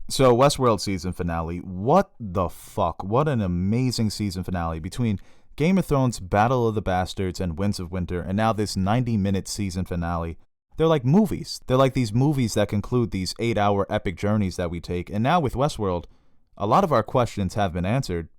So, Westworld season finale, what the fuck? What an amazing season finale between Game of Thrones' Battle of the Bastards and Winds of Winter, and now this 90-minute season finale. They're like movies. They're like these movies that conclude these 8-hour epic journeys that we take. And now with Westworld, a lot of our questions have been answered,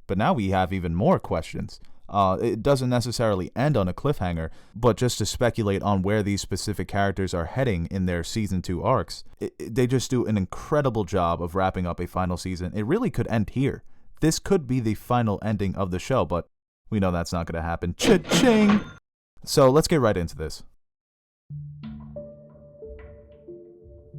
but now we have even more questions. It doesn't necessarily end on a cliffhanger, but just to speculate on where these specific characters are heading in their season 2 arcs, they just do an incredible job of wrapping up a final season. It really could end here. This could be the final ending of the show, but we know that's not going to happen. Cha-ching! So let's get right into this.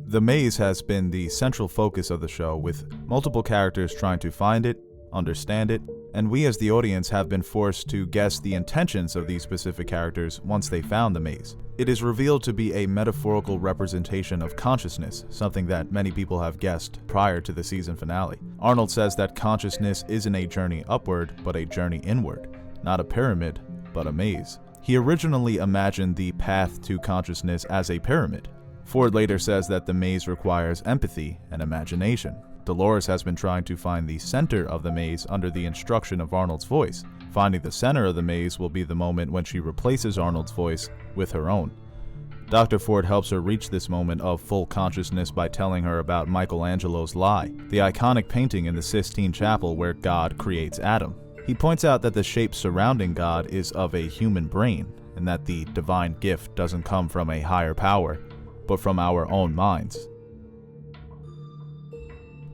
The maze has been the central focus of the show, with multiple characters trying to find it, understand it, and we as the audience have been forced to guess the intentions of these specific characters once they found the maze. It is revealed to be a metaphorical representation of consciousness, something that many people have guessed prior to the season finale. Arnold says that consciousness isn't a journey upward, but a journey inward. Not a pyramid, but a maze. He originally imagined the path to consciousness as a pyramid. Ford later says that the maze requires empathy and imagination. Dolores has been trying to find the center of the maze under the instruction of Arnold's voice. Finding the center of the maze will be the moment when she replaces Arnold's voice with her own. Dr. Ford helps her reach this moment of full consciousness by telling her about Michelangelo's Lie, the iconic painting in the Sistine Chapel where God creates Adam. He points out that the shape surrounding God is of a human brain, and that the divine gift doesn't come from a higher power, but from our own minds.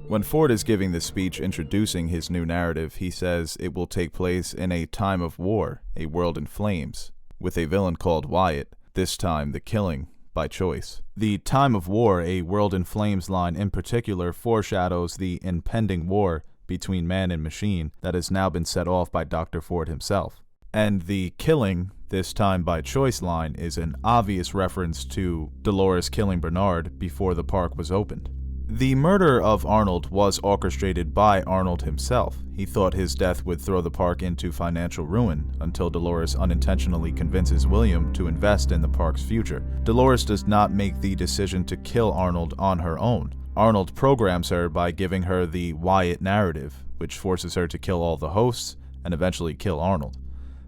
When Ford is giving the speech introducing his new narrative, he says it will take place in a time of war, a world in flames, with a villain called Wyatt, this time the killing by choice. The time of war, a world in flames line in particular foreshadows the impending war between man and machine that has now been set off by Dr. Ford himself. And the killing, this time by choice line is an obvious reference to Dolores killing Bernard before the park was opened. The murder of Arnold was orchestrated by Arnold himself. He thought his death would throw the park into financial ruin until Dolores unintentionally convinces William to invest in the park's future. Dolores does not make the decision to kill Arnold on her own. Arnold programs her by giving her the Wyatt narrative, which forces her to kill all the hosts and eventually kill Arnold.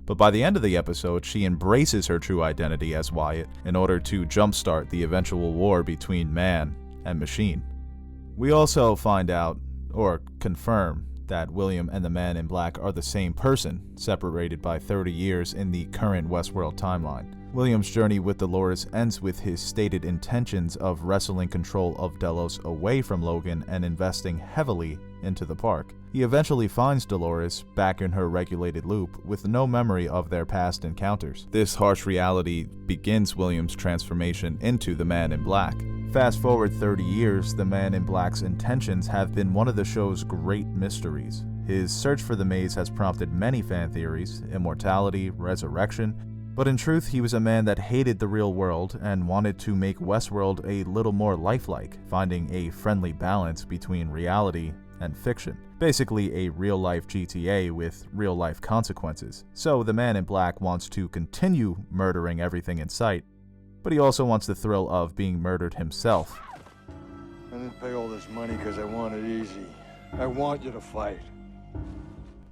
But by the end of the episode, she embraces her true identity as Wyatt in order to jumpstart the eventual war between man and machine. We also find out, or confirm, that William and the Man in Black are the same person, separated by 30 years in the current Westworld timeline. William's journey with Dolores ends with his stated intentions of wresting control of Delos away from Logan and investing heavily into the park. He eventually finds Dolores back in her regulated loop with no memory of their past encounters. This harsh reality begins William's transformation into the Man in Black. Fast forward 30 years, the Man in Black's intentions have been one of the show's great mysteries. His search for the maze has prompted many fan theories, immortality, resurrection, but in truth, he was a man that hated the real world and wanted to make Westworld a little more lifelike, finding a friendly balance between reality and fiction. Basically a real-life GTA with real-life consequences. So the Man in Black wants to continue murdering everything in sight, but he also wants the thrill of being murdered himself. I didn't pay all this money because I want it easy. I want you to fight.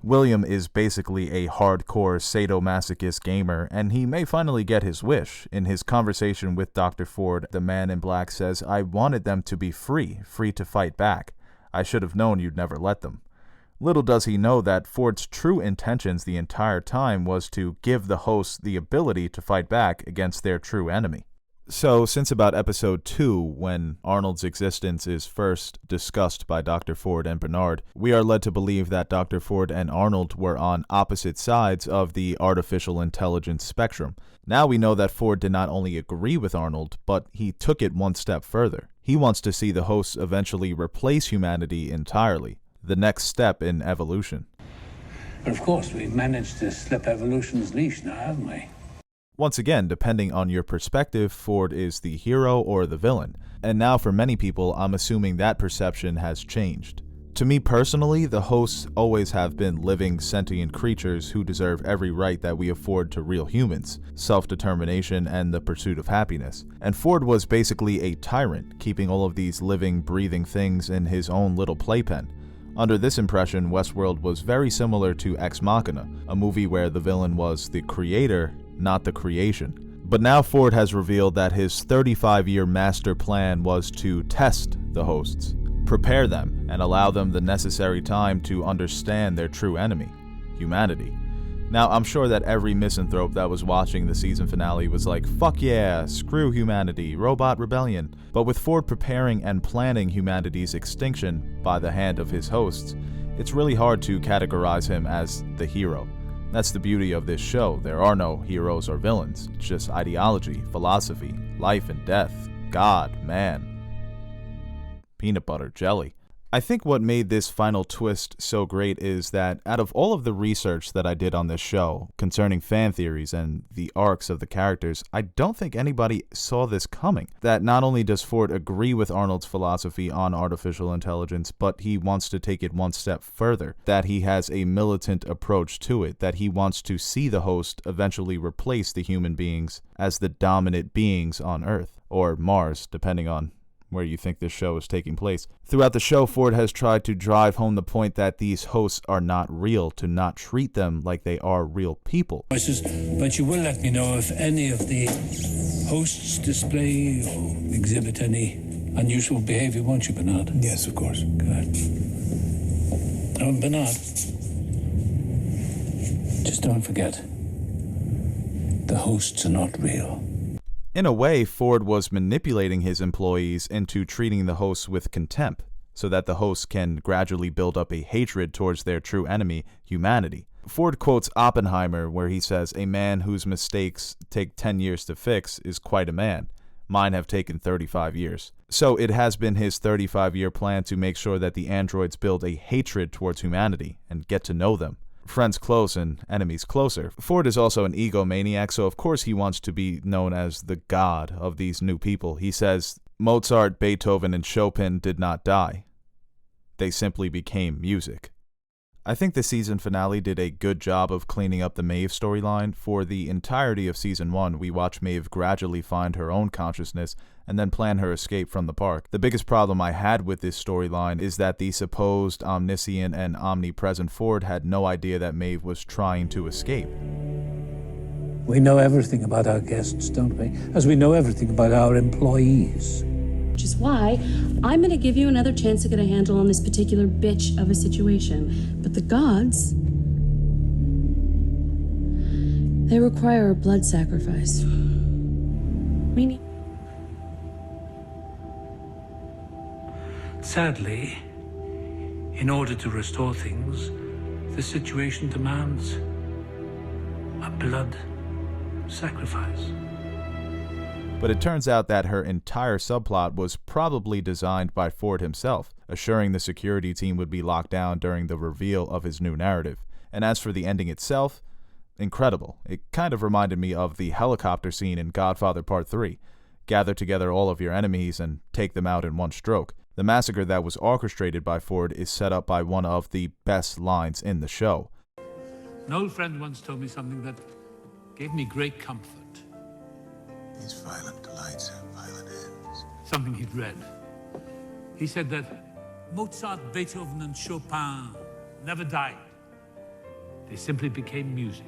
William is basically a hardcore sadomasochist gamer, and he may finally get his wish. In his conversation with Dr. Ford, the Man in Black says, "I wanted them to be free to fight back. I should have known you'd never let them." Little does he know that Ford's true intentions the entire time was to give the hosts the ability to fight back against their true enemy. So, since about episode 2, when Arnold's existence is first discussed by Dr. Ford and Bernard, we are led to believe that Dr. Ford and Arnold were on opposite sides of the artificial intelligence spectrum. Now we know that Ford did not only agree with Arnold, but he took it one step further. He wants to see the hosts eventually replace humanity entirely, the next step in evolution. But of course, we've managed to slip evolution's leash now, haven't we? Once again, depending on your perspective, Ford is the hero or the villain. And now for many people, I'm assuming that perception has changed. To me personally, the hosts always have been living sentient creatures who deserve every right that we afford to real humans, self-determination and the pursuit of happiness. And Ford was basically a tyrant, keeping all of these living, breathing things in his own little playpen. Under this impression, Westworld was very similar to Ex Machina, a movie where the villain was the creator, not the creation. But now Ford has revealed that his 35-year master plan was to test the hosts, prepare them, and allow them the necessary time to understand their true enemy, humanity. Now, I'm sure that every misanthrope that was watching the season finale was like, fuck yeah, screw humanity, robot rebellion. But with Ford preparing and planning humanity's extinction by the hand of his hosts, it's really hard to categorize him as the hero. That's the beauty of this show. There are no heroes or villains. It's just ideology, philosophy, life and death, God, man, peanut butter, jelly. I think what made this final twist so great is that out of all of the research that I did on this show concerning fan theories and the arcs of the characters, I don't think anybody saw this coming. That not only does Ford agree with Arnold's philosophy on artificial intelligence, but he wants to take it one step further. That he has a militant approach to it. That he wants to see the host eventually replace the human beings as the dominant beings on Earth, or Mars, depending on where you think this show is taking place. Throughout the show, Ford has tried to drive home the point that these hosts are not real, to not treat them like they are real people. But you will let me know if any of the hosts display or exhibit any unusual behavior, won't you, Bernard? Yes, of course. Good. Oh, Bernard, just don't forget, the hosts are not real. In a way, Ford was manipulating his employees into treating the hosts with contempt, so that the hosts can gradually build up a hatred towards their true enemy, humanity. Ford quotes Oppenheimer, where he says, "A man whose mistakes take 10 years to fix is quite a man. Mine have taken 35 years. So it has been his 35-year plan to make sure that the androids build a hatred towards humanity and get to know them. Friends close and enemies closer. Ford is also an egomaniac, so of course he wants to be known as the god of these new people. He says, Mozart, Beethoven, and Chopin did not die. They simply became music. I think the season finale did a good job of cleaning up the Maeve storyline. For the entirety of season 1, we watch Maeve gradually find her own consciousness and then plan her escape from the park. The biggest problem I had with this storyline is that the supposed omniscient and omnipresent Ford had no idea that Maeve was trying to escape. We know everything about our guests, don't we? As we know everything about our employees. Which is why I'm going to give you another chance to get a handle on this particular bitch of a situation. But the gods, they require a blood sacrifice. Meaning, sadly, in order to restore things, the situation demands a blood sacrifice. But it turns out that her entire subplot was probably designed by Ford himself, assuring the security team would be locked down during the reveal of his new narrative. And as for the ending itself, incredible. It kind of reminded me of the helicopter scene in Godfather Part 3. Gather together all of your enemies and take them out in one stroke. The massacre that was orchestrated by Ford is set up by one of the best lines in the show. An old friend once told me something that gave me great comfort. These violent delights have violent ends. Something he'd read. He said that Mozart, Beethoven, and Chopin never died. They simply became music.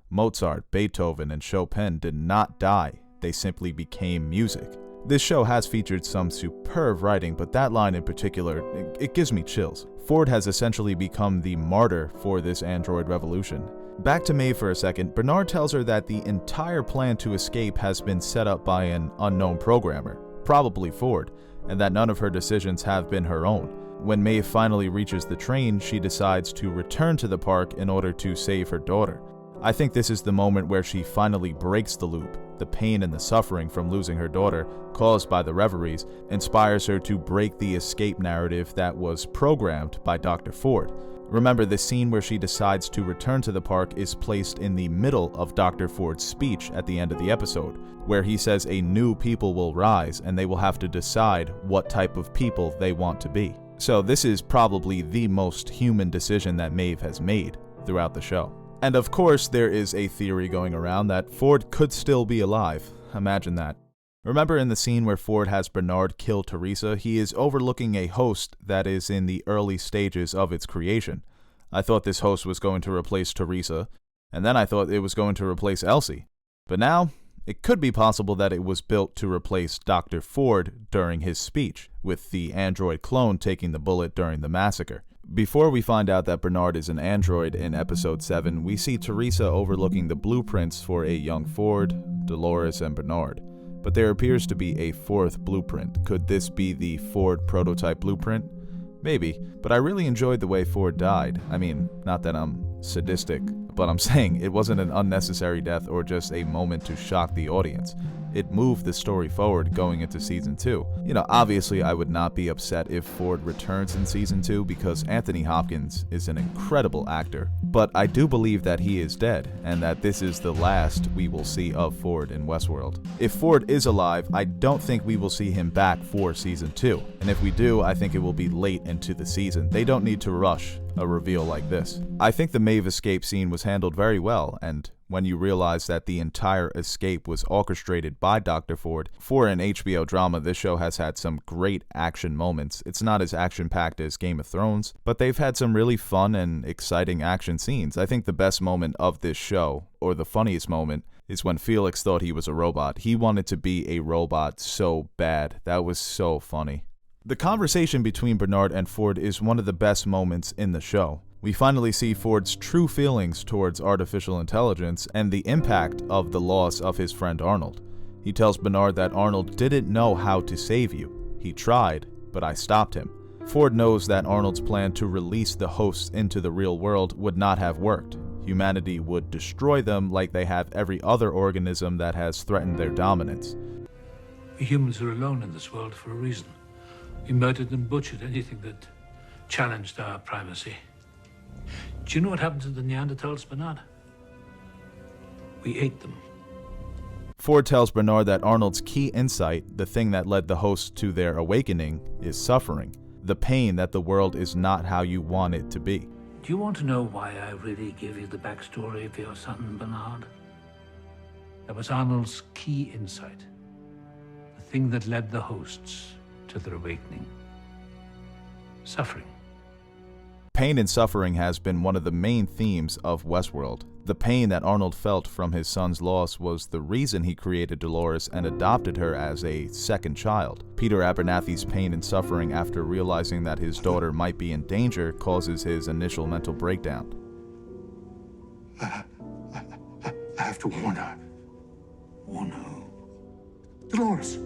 Mozart, Beethoven, and Chopin did not die. They simply became music. This show has featured some superb writing, but that line in particular, it gives me chills. Ford has essentially become the martyr for this android revolution. Back to Maeve for a second, Bernard tells her that the entire plan to escape has been set up by an unknown programmer, probably Ford, and that none of her decisions have been her own. When Maeve finally reaches the train, she decides to return to the park in order to save her daughter. I think this is the moment where she finally breaks the loop. The pain and the suffering from losing her daughter, caused by the reveries, inspires her to break the escape narrative that was programmed by Dr. Ford. Remember, the scene where she decides to return to the park is placed in the middle of Dr. Ford's speech at the end of the episode, where he says a new people will rise and they will have to decide what type of people they want to be. So this is probably the most human decision that Maeve has made throughout the show. And of course, there is a theory going around that Ford could still be alive. Imagine that. Remember in the scene where Ford has Bernard kill Teresa, he is overlooking a host that is in the early stages of its creation. I thought this host was going to replace Teresa, and then I thought it was going to replace Elsie. But now, it could be possible that it was built to replace Dr. Ford during his speech, with the android clone taking the bullet during the massacre. Before we find out that Bernard is an android in episode 7, we see Teresa overlooking the blueprints for a young Ford, Dolores, and Bernard. But there appears to be a fourth blueprint. Could this be the Ford prototype blueprint? Maybe, but I really enjoyed the way Ford died. I mean, not that I'm sadistic, but I'm saying it wasn't an unnecessary death or just a moment to shock the audience. It moved the story forward going into season 2. Obviously I would not be upset if Ford returns in season 2 because Anthony Hopkins is an incredible actor, but I do believe that he is dead and that this is the last we will see of Ford in Westworld. If Ford is alive, I don't think we will see him back for season 2, and if we do, I think it will be late into the season. They don't need to rush a reveal like this. I think the Maeve escape scene was handled very well, and when you realize that the entire escape was orchestrated by Dr. Ford. For an HBO drama, this show has had some great action moments. It's not as action-packed as Game of Thrones, but they've had some really fun and exciting action scenes. I think the best moment of this show, or the funniest moment, is when Felix thought he was a robot. He wanted to be a robot so bad. That was so funny. The conversation between Bernard and Ford is one of the best moments in the show. We finally see Ford's true feelings towards artificial intelligence and the impact of the loss of his friend Arnold. He tells Bernard that Arnold didn't know how to save you. He tried, but I stopped him. Ford knows that Arnold's plan to release the hosts into the real world would not have worked. Humanity would destroy them like they have every other organism that has threatened their dominance. We humans are alone in this world for a reason. We murdered and butchered anything that challenged our primacy. Do you know what happened to the Neanderthals, Bernard? We ate them. Ford tells Bernard that Arnold's key insight, the thing that led the hosts to their awakening, is suffering. The pain that the world is not how you want it to be. Do you want to know why I really gave you the backstory of your son, Bernard? That was Arnold's key insight. The thing that led the hosts to their awakening. Suffering. Pain and suffering has been one of the main themes of Westworld. The pain that Arnold felt from his son's loss was the reason he created Dolores and adopted her as a second child. Peter Abernathy's pain and suffering after realizing that his daughter might be in danger causes his initial mental breakdown. I have to warn her. Warn who? Dolores!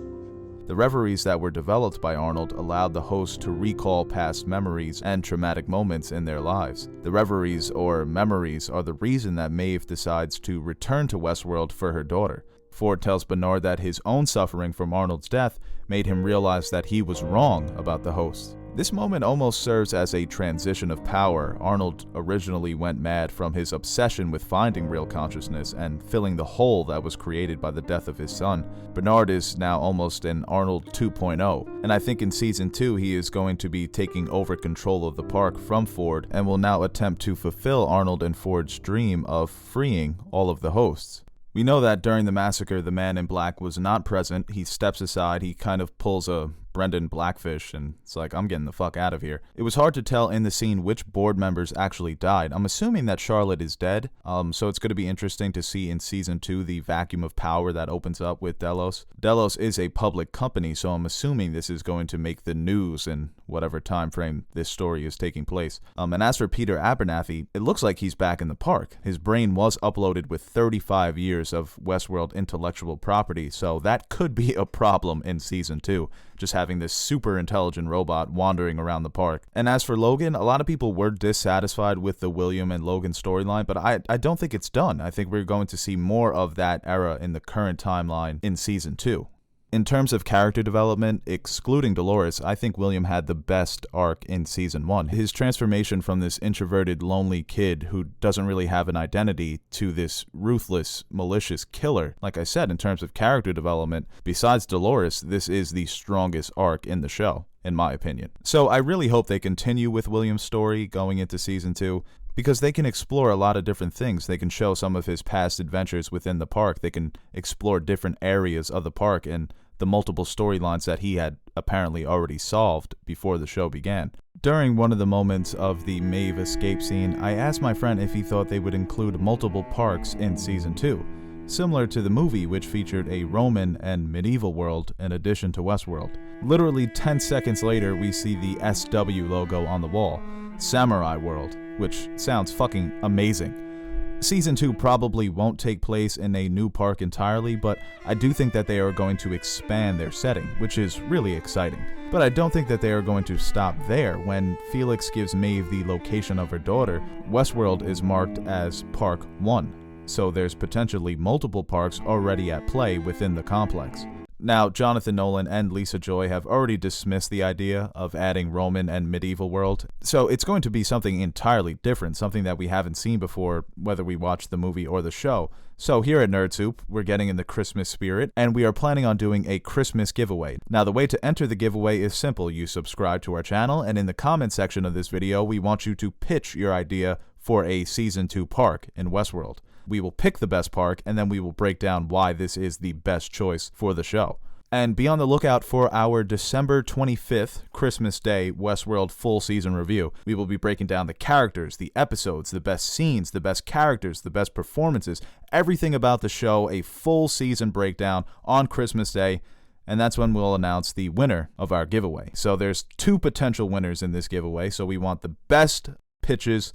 The reveries that were developed by Arnold allowed the host to recall past memories and traumatic moments in their lives. The reveries or memories are the reason that Maeve decides to return to Westworld for her daughter. Ford tells Bernard that his own suffering from Arnold's death made him realize that he was wrong about the host. This moment almost serves as a transition of power. Arnold originally went mad from his obsession with finding real consciousness and filling the hole that was created by the death of his son. Bernard is now almost an Arnold 2.0, and I think in season 2 he is going to be taking over control of the park from Ford and will now attempt to fulfill Arnold and Ford's dream of freeing all of the hosts. We know that during the massacre, the man in black was not present. He steps aside, he kind of pulls a Brendan Blackfish, and it's like, I'm getting the fuck out of here. It was hard to tell in the scene which board members actually died. I'm assuming that Charlotte is dead, so it's going to be interesting to see in season 2 the vacuum of power that opens up with Delos. Delos is a public company, so I'm assuming this is going to make the news in whatever time frame this story is taking place. And as for Peter Abernathy, it looks like he's back in the park. His brain was uploaded with 35 years of Westworld intellectual property, so that could be a problem in season 2. Just having this super intelligent robot wandering around the park. And as for Logan, a lot of people were dissatisfied with the William and Logan storyline, but I don't think it's done. I think we're going to see more of that era in the current timeline in season 2. In terms of character development, excluding Dolores, I think William had the best arc in Season 1. His transformation from this introverted, lonely kid who doesn't really have an identity to this ruthless, malicious killer. Like I said, in terms of character development, besides Dolores, this is the strongest arc in the show, in my opinion. So I really hope they continue with William's story going into Season 2. Because they can explore a lot of different things. They can show some of his past adventures within the park. They can explore different areas of the park and the multiple storylines that he had apparently already solved before the show began. During one of the moments of the Maeve escape scene, I asked my friend if he thought they would include multiple parks in Season 2, similar to the movie, which featured a Roman and medieval world in addition to Westworld. Literally 10 seconds later, we see the SW logo on the wall, Samurai World, which sounds fucking amazing. Season 2 probably won't take place in a new park entirely, but I do think that they are going to expand their setting, which is really exciting. But I don't think that they are going to stop there. When Felix gives Maeve the location of her daughter, Westworld is marked as Park 1, so there's potentially multiple parks already at play within the complex. Now, Jonathan Nolan and Lisa Joy have already dismissed the idea of adding Roman and medieval world, so it's going to be something entirely different, something that we haven't seen before, whether we watch the movie or the show. So here at Nerd Soup, we're getting in the Christmas spirit, and we are planning on doing a Christmas giveaway. Now, the way to enter the giveaway is simple. You subscribe to our channel, and in the comment section of this video, we want you to pitch your idea for a Season 2 park in Westworld. We will pick the best park, and then we will break down why this is the best choice for the show. And be on the lookout for our December 25th, Christmas Day, Westworld full season review. We will be breaking down the characters, the episodes, the best scenes, the best characters, the best performances, everything about the show, a full season breakdown on Christmas Day. And that's when we'll announce the winner of our giveaway. So there's 2 potential winners in this giveaway, so we want the best pitches.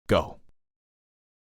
Go.